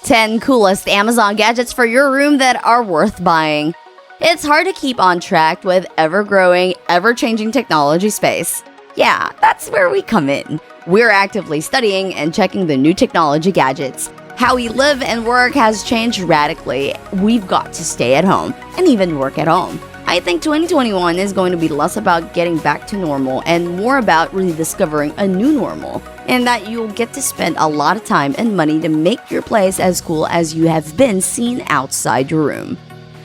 10 coolest Amazon gadgets for your room that are worth buying. It's hard to keep on track with ever-growing, ever-changing technology space. Yeah, that's where we come in. We're actively studying and checking the new technology gadgets. How we live and work has changed radically. We've got to stay at home and even work at home. I think 2021 is going to be less about getting back to normal and more about rediscovering a new normal, and that you'll get to spend a lot of time and money to make your place as cool as you have been seen outside your room.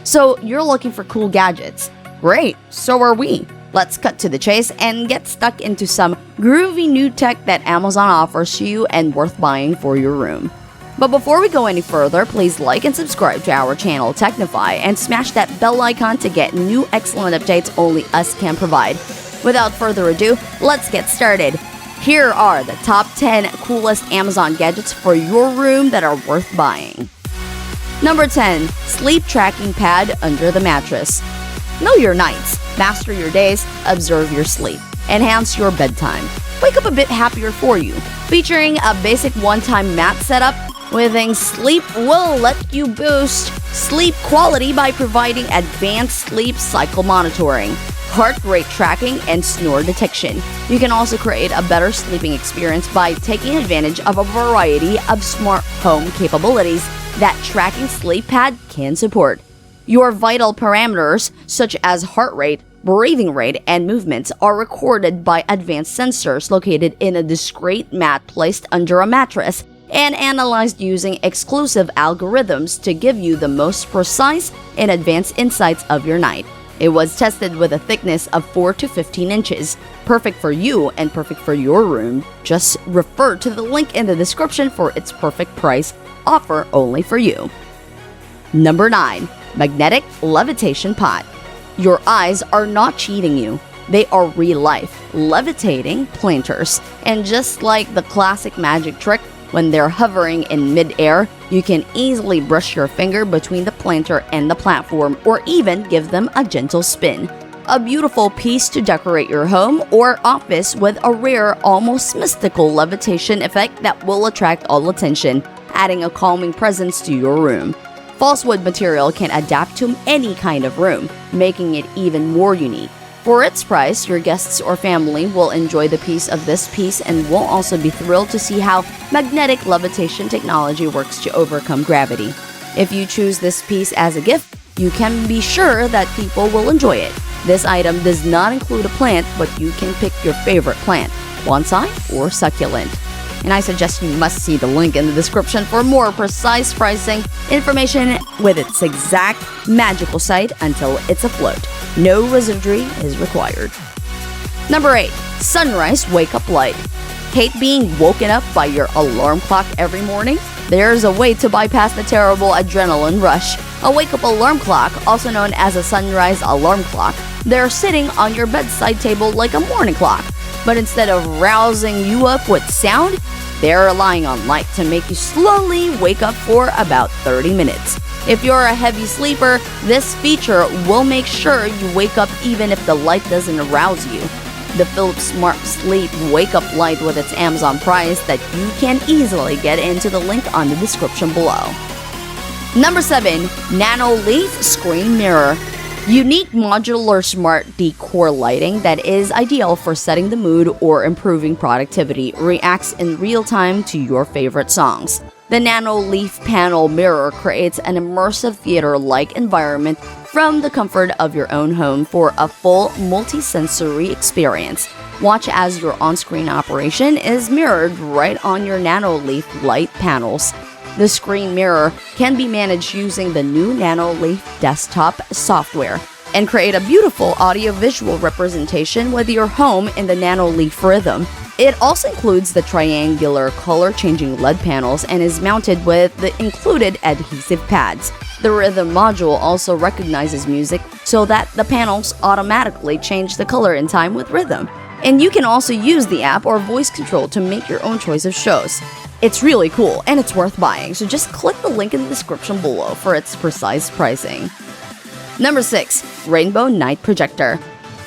So you're looking for cool gadgets. Great, so are we. Let's cut to the chase and get stuck into some groovy new tech that Amazon offers you and worth buying for your room. But before we go any further, please like and subscribe to our channel Technify and smash that bell icon to get new excellent updates only us can provide. Without further ado, let's get started. Here are the top 10 coolest Amazon gadgets for your room that are worth buying. Number 10. Sleep Tracking Pad Under the Mattress. Know your nights, master your days, observe your sleep, enhance your bedtime. Wake up a bit happier for you. Featuring a basic one-time mat setup, Withings Sleep will let you boost sleep quality by providing advanced sleep cycle monitoring, heart rate tracking, and snore detection. You can also create a better sleeping experience by taking advantage of a variety of smart home capabilities that tracking sleep pad can support. Your vital parameters, such as heart rate, breathing rate, and movements, are recorded by advanced sensors located in a discrete mat placed under a mattress and analyzed using exclusive algorithms to give you the most precise and advanced insights of your night. It was tested with a thickness of 4 to 15 inches. Perfect for you and perfect for your room. Just refer to the link in the description for its perfect price offer only for you. Number 9. Magnetic Levitation Pot. Your eyes are not cheating you. They are real-life, levitating planters. And just like the classic magic trick, when they're hovering in mid-air, you can easily brush your finger between the planter and the platform or even give them a gentle spin. A beautiful piece to decorate your home or office with a rare, almost mystical levitation effect that will attract all attention, adding a calming presence to your room. Falsewood material can adapt to any kind of room, making it even more unique. For its price, your guests or family will enjoy the piece of this piece and will also be thrilled to see how magnetic levitation technology works to overcome gravity. If you choose this piece as a gift, you can be sure that people will enjoy it. This item does not include a plant, but you can pick your favorite plant, bonsai or succulent. And I suggest you must see the link in the description for more precise pricing information with its exact magical site until it's afloat. No wizardry is required. Number 8. Sunrise Wake Up Light. Hate being woken up by your alarm clock every morning? There's a way to bypass the terrible adrenaline rush. A wake-up alarm clock, also known as a sunrise alarm clock. They're sitting on your bedside table like a morning clock. But instead of rousing you up with sound, they're relying on light to make you slowly wake up for about 30 minutes. If you're a heavy sleeper, this feature will make sure you wake up even if the light doesn't arouse you. The Philips SmartSleep Wake Up Light with its Amazon price that you can easily get into the link on the description below. Number 7. Nanoleaf Screen Mirror. Unique modular smart decor lighting that is ideal for setting the mood or improving productivity reacts in real time to your favorite songs. The Nanoleaf panel mirror creates an immersive theater-like environment from the comfort of your own home for a full multi-sensory experience. Watch as your on-screen operation is mirrored right on your Nanoleaf light panels. The screen mirror can be managed using the new Nanoleaf desktop software and create a beautiful audio-visual representation with your home in the Nanoleaf rhythm. It also includes the triangular color-changing LED panels and is mounted with the included adhesive pads. The rhythm module also recognizes music so that the panels automatically change the color in time with rhythm. And you can also use the app or voice control to make your own choice of shows. It's really cool and it's worth buying, so just click the link in the description below for its precise pricing. Number 6. Rainbow Night Projector.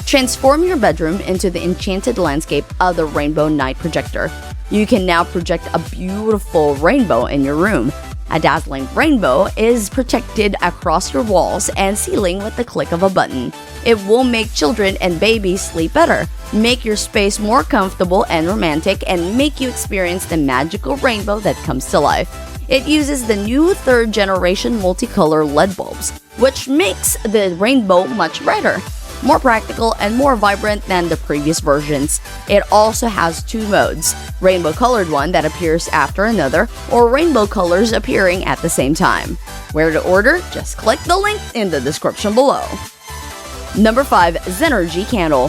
Transform your bedroom into the enchanted landscape of the Rainbow Night Projector. You can now project a beautiful rainbow in your room. A dazzling rainbow is projected across your walls and ceiling with the click of a button. It will make children and babies sleep better, make your space more comfortable and romantic, and make you experience the magical rainbow that comes to life. It uses the new third-generation multicolor LED bulbs, which makes the rainbow much brighter, more practical, and more vibrant than the previous versions. It also has two modes, rainbow-colored one that appears after another, or rainbow colors appearing at the same time. Where to order? Just click the link in the description below. Number 5. Zenergy Candle.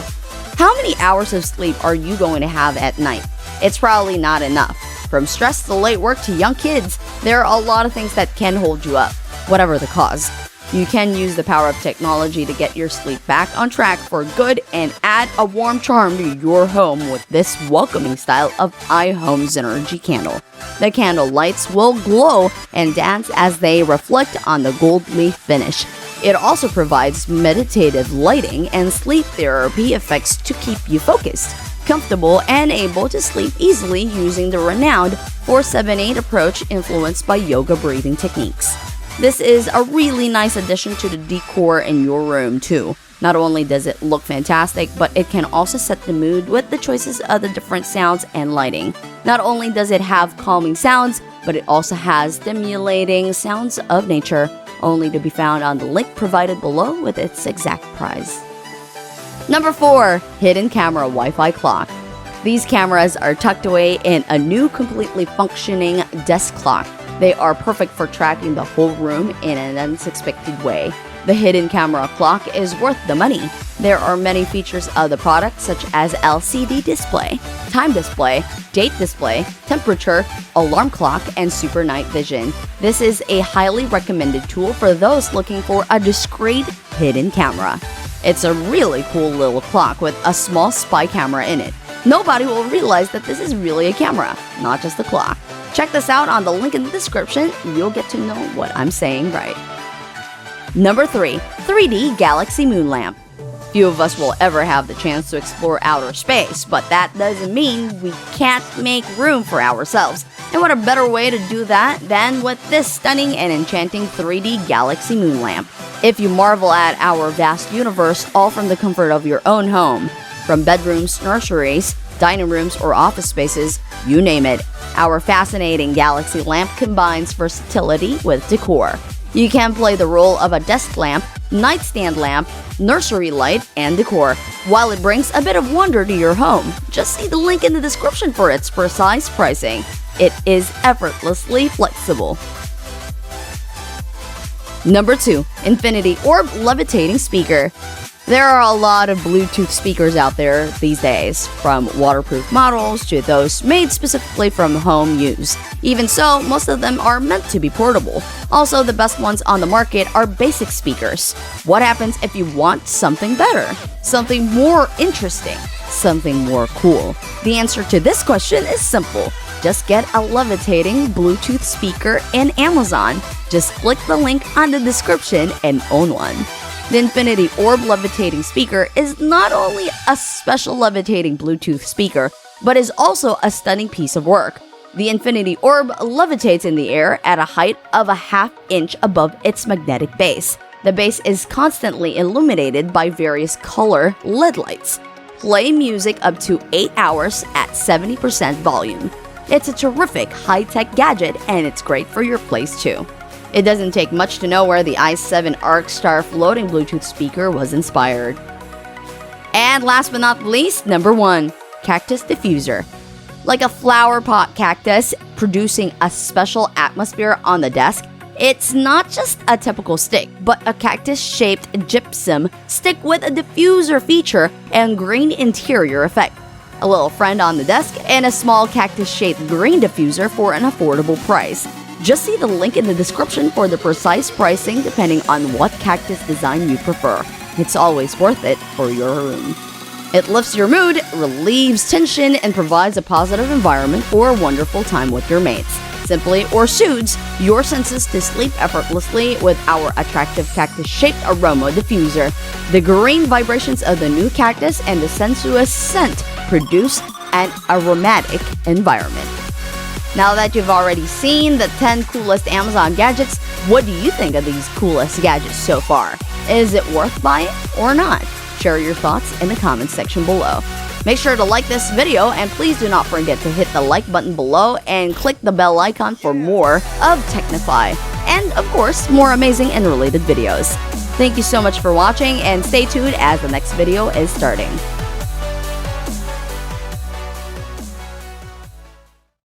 How many hours of sleep are you going to have at night? It's probably not enough. From stress to late work to young kids, there are a lot of things that can hold you up, whatever the cause. You can use the power of technology to get your sleep back on track for good and add a warm charm to your home with this welcoming style of iHome Zenergy candle. The candle lights will glow and dance as they reflect on the gold leaf finish. It also provides meditative lighting and sleep therapy effects to keep you focused, comfortable, and able to sleep easily using the renowned 4-7-8 approach influenced by yoga breathing techniques. This is a really nice addition to the decor in your room too. Not only does it look fantastic, but it can also set the mood with the choices of the different sounds and lighting. Not only does it have calming sounds, but it also has stimulating sounds of nature, only to be found on the link provided below with its exact price. Number 4. Hidden Camera Wi-Fi Clock. These cameras are tucked away in a new completely functioning desk clock. They are perfect for tracking the whole room in an unexpected way. The hidden camera clock is worth the money. There are many features of the product such as LCD display, time display, date display, temperature, alarm clock, and super night vision. This is a highly recommended tool for those looking for a discreet hidden camera. It's a really cool little clock with a small spy camera in it. Nobody will realize that this is really a camera, not just a clock. Check this out on the link in the description. You'll get to know what I'm saying right. Number 3. 3D Galaxy Moon Lamp. Few of us will ever have the chance to explore outer space, but that doesn't mean we can't make room for ourselves. And what a better way to do that than with this stunning and enchanting 3D Galaxy Moon Lamp. If you marvel at our vast universe all from the comfort of your own home, from bedrooms, nurseries, dining rooms, or office spaces, you name it, our fascinating Galaxy lamp combines versatility with decor. You can play the role of a desk lamp, nightstand lamp, nursery light, and decor, while it brings a bit of wonder to your home. Just see the link in the description for its precise pricing. It is effortlessly flexible. Number 2. Infinity Orb Levitating Speaker. There are a lot of Bluetooth speakers out there these days, from waterproof models to those made specifically from home use. Even so, most of them are meant to be portable. Also, the best ones on the market are basic speakers. What happens if you want something better? Something more interesting? Something more cool? The answer to this question is simple. Just get a levitating Bluetooth speaker in Amazon. Just click the link on the description and own one. The Infinity Orb Levitating Speaker is not only a special levitating Bluetooth speaker, but is also a stunning piece of work. The Infinity Orb levitates in the air at a height of a half-inch above its magnetic base. The base is constantly illuminated by various color LED lights. Play music up to 8 hours at 70% volume. It's a terrific high-tech gadget, and it's great for your place too. It doesn't take much to know where the i7 ArcStar floating Bluetooth speaker was inspired. And last but not least, number 1. Cactus Diffuser. Like a flower pot cactus producing a special atmosphere on the desk, it's not just a typical stick, but a cactus-shaped gypsum stick with a diffuser feature and green interior effect. A little friend on the desk, and a small cactus-shaped green diffuser for an affordable price. Just see the link in the description for the precise pricing depending on what cactus design you prefer. It's always worth it for your room. It lifts your mood, relieves tension, and provides a positive environment for a wonderful time with your mates. Simply or soothes your senses to sleep effortlessly with our attractive cactus-shaped aroma diffuser. The green vibrations of the new cactus and the sensuous scent produce an aromatic environment. Now that you've already seen the 10 coolest Amazon gadgets, what do you think of these coolest gadgets so far? Is it worth buying or not? Share your thoughts in the comments section below. Make sure to like this video, and please do not forget to hit the like button below and click the bell icon for more of Technify, and of course, more amazing and related videos. Thank you so much for watching, and stay tuned as the next video is starting.